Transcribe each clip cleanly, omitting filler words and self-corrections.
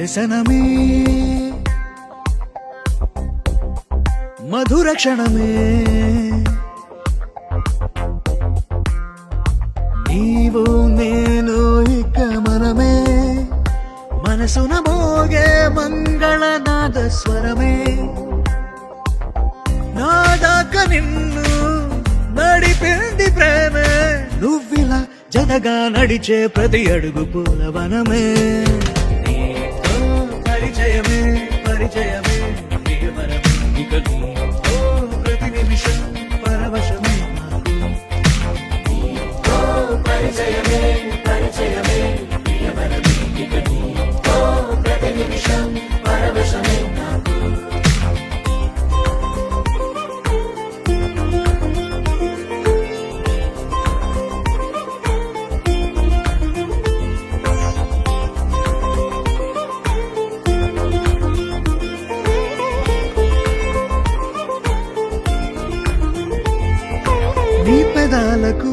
దర్శనమే మధుర క్షణమే నీవు నేను ఇక మనమే మనసున మోగే మంగళనాద స్వరమే నాదాక నిన్ను నడిపింది ప్రేమే నువ్విలా జతగా నడిచే ప్రతి అడుగు పూలవనమే నీతో పరిచయమే పరిచయమే ప్రియవరమే ఇక నీతో ప్రతి నిమిషం పరవశమే నీతో పరిచయమే పరిచయమే ప్రియవరమే ఇక నీతో ప్రతి నిమిషం పరవశమే నాకు నీ పెదాలకు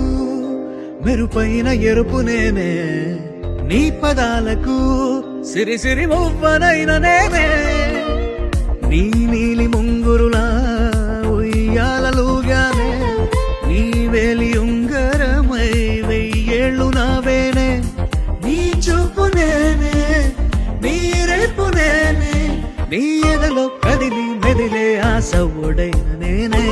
మెరుపైన ఎరుపు నేనే నీ పదాలకు సిరి సిరి మువ్వనైన నేనే నీ నీలి ముంగురులా ఉయ్యాలలుగానే నీ వేలి ఉంగరమై వెయ్యేళ్ళు నావేనే నీ చూపు నేనే నీ రేపు నేనే నీ ఎదలో కదిలి మెదిలే ఆశ ఒడైన నేనే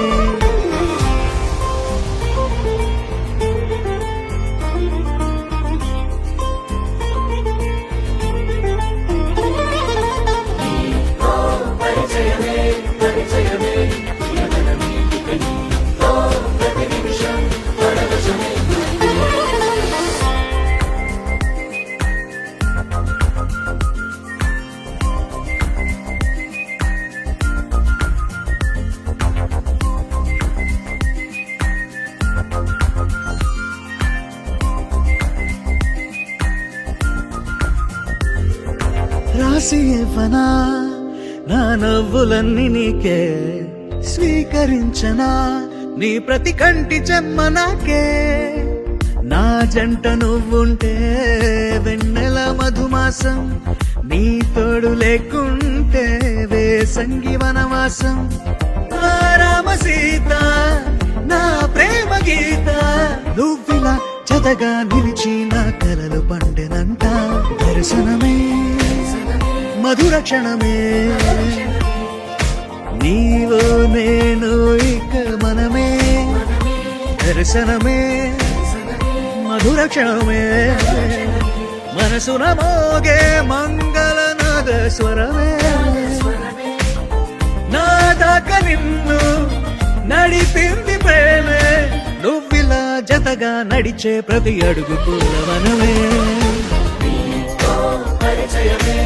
రాసి ఇవ్వనా నా నవ్వులన్నీ నీకే స్వీకరించనా నీ ప్రతి కంటి చెమ్మ నాకే నా జంట నువ్వుంటే వెన్నెల మధుమాసం నీ తోడు లేకుంటే వేసంగి వనవాసం రామ సీత నా ప్రేమ గీత నువ్విలా జతగా నిలిచి నా కలలు పండెనంట దర్శనమే మధుర క్షణమే నీవో నేను ఇక మనమే దర్శనమే మధుర క్షణమే మనసున మోగే మంగళనాద స్వరమే నాదాక నిన్ను నడిపింది ప్రేమే నువ్విలా జతగా నడిచే ప్రతి అడుగు పూలవనమే పరిచయమే